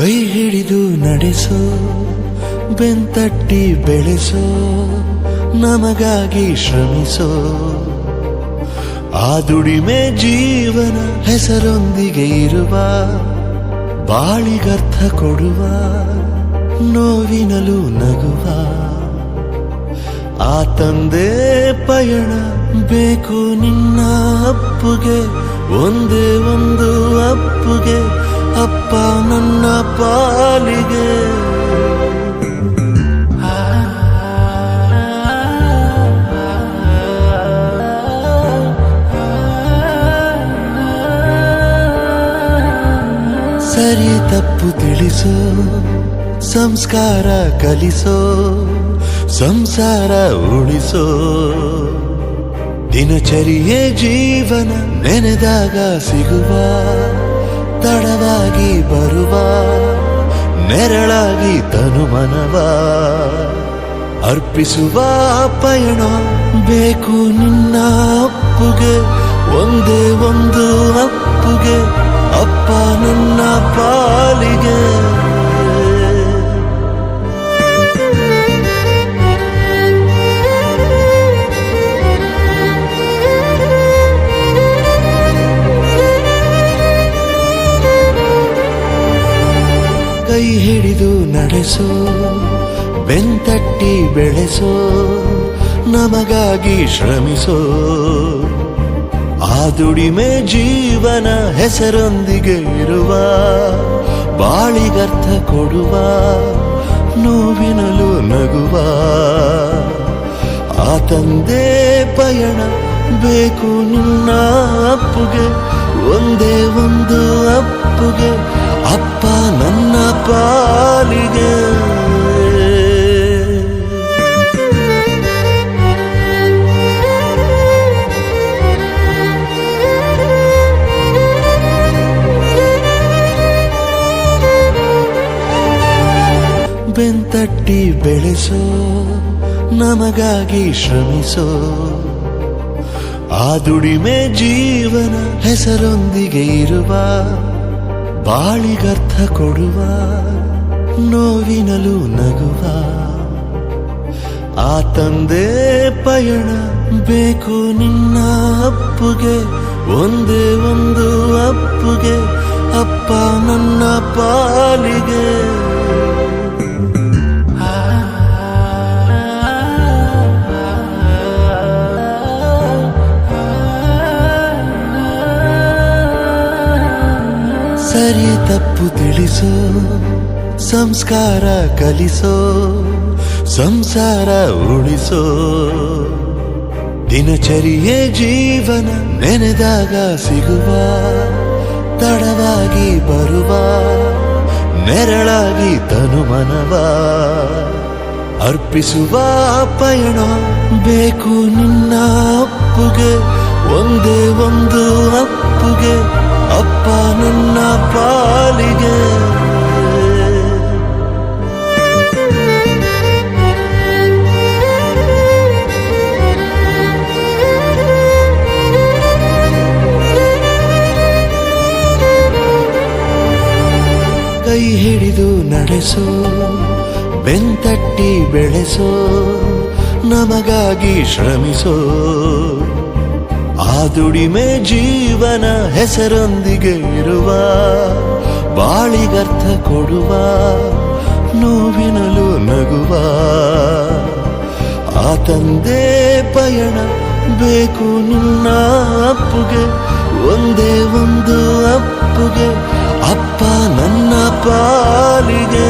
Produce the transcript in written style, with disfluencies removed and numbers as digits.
ಕೈ ಹಿಡಿದು ನಡೆಸೋ ಬೆಂತಟ್ಟಿ ಬೆಳೆಸೋ ನಮಗಾಗಿ ಶ್ರಮಿಸೋ ಆ ದುಡಿಮೆ ಜೀವನ ಹೆಸರೊಂದಿಗೆ ಇರುವ ಬಾಳಿಗರ್ಥ ಕೊಡುವ ನೋವಿನಲು ನಗುವ ಆ ತಂದೆ ಪಯಣ ಬೇಕು ನಿನ್ನ ಅಪ್ಪುಗೆ ಒಂದೇ ಒಂದು ಅಪ್ಪುಗೆ ಅಪ್ಪ ನನ್ನ ಪಾಲಿಗೆ ಸರಿ ತಪ್ಪು ತಿಳಿಸೋ ಸಂಸ್ಕಾರ ಕಲಿಸೋ ಸಂಸಾರ ಉಳಿಸೋ ದಿನಚರಿಯೇ ಜೀವನ ನೆನೆದಾಗ ಸಿಗುವ ತಡವಾಗಿ ಬರುವ ನೆರಳಾಗಿ ತನುಮನವ ಅರ್ಪಿಸುವ ಪಯಣ ಬೇಕು ನಿನ್ನ ಅಪ್ಪುಗೆ ಒಂದೇ ಒಂದು ಅಪ್ಪುಗೆ ಅಪ್ಪ ನನ್ನ ಪಾಲಿಗೆ ಕೈ ಹಿಡಿದು ನಡೆಸೋ ಬೆಂತಟ್ಟಿ ಬೆಳೆಸೋ ನಮಗಾಗಿ ಶ್ರಮಿಸೋ ಆ ದುಡಿಮೆ ಜೀವನ ಹೆಸರೊಂದಿಗೆ ಇರುವ ಬಾಳಿಗರ್ಥ ಕೊಡುವ ನೋವಿನಲು ನಗುವ ಆ ತಂದೆ ಪಯಣ ಬೇಕು ನಿನ್ನ ಅಪ್ಪುಗೆ ಒಂದೇ ಒಂದು ಅಪ್ಪುಗೆ ಅಪ್ಪ ನನ್ನ ಪಾಲಿಗೆ ಬೆಂತಟ್ಟಿ ಬೆಳೆಸೋ ನಮಗಾಗಿ ಶ್ರಮಿಸೋ ಆ ದುಡಿಮೆ ಜೀವನ ಹೆಸರೊಂದಿಗೆ ಇರುವ ಬಾಳಿಗರ್ಥ ಕೊಡುವ ನೋವಿನಲು ನಗುವ ಆ ತಂದೆ ಪಯಣ ಬೇಕು ನಿನ್ನ ಅಪ್ಪುಗೆ ಒಂದೇ ಒಂದು ಅಪ್ಪುಗೆ ಅಪ್ಪ ನನ್ನ ಪಾಲಿಗೆ ಸರಿ ತಪ್ಪು ತಿಳಿಸೋ ಸಂಸ್ಕಾರ ಕಲಿಸೋ ಸಂಸಾರ ಉಳಿಸೋ ದಿನಚರಿಯೇ ಜೀವನ ನೆನೆದಾಗ ಸಿಗುವ ತಡವಾಗಿ ಬರುವ ನೆರಳಾಗಿ ತನುಮನವ ಅರ್ಪಿಸುವ ಪಯಣ ಬೇಕು ನಿನ್ನ ಅಪ್ಪುಗೆ ಒಂದೇ ಒಂದು ಅಪ್ಪುಗೆ ಅಪ್ಪ ನನ್ನ ಪಾಲಿಗೆ ಕೈ ಹಿಡಿದು ನಡೆಸೋ ಬೆಂತಟ್ಟಿ ಬೆಳೆಸೋ ನಮಗಾಗಿ ಶ್ರಮಿಸೋ ಆ ದುಡಿಮೆ ಜೀವನ ಹೆಸರೊಂದಿಗೆ ಇರುವ ಬಾಳಿಗರ್ಥ ಕೊಡುವ ನೋವಿನಲು ನಗುವ ಆ ತಂದೆ ಪಯಣ ಬೇಕು ನಿನ್ನ ಅಪ್ಪುಗೆ ಒಂದೇ ಒಂದು ಅಪ್ಪುಗೆ ಅಪ್ಪ ನನ್ನ ಪಾಲಿಗೆ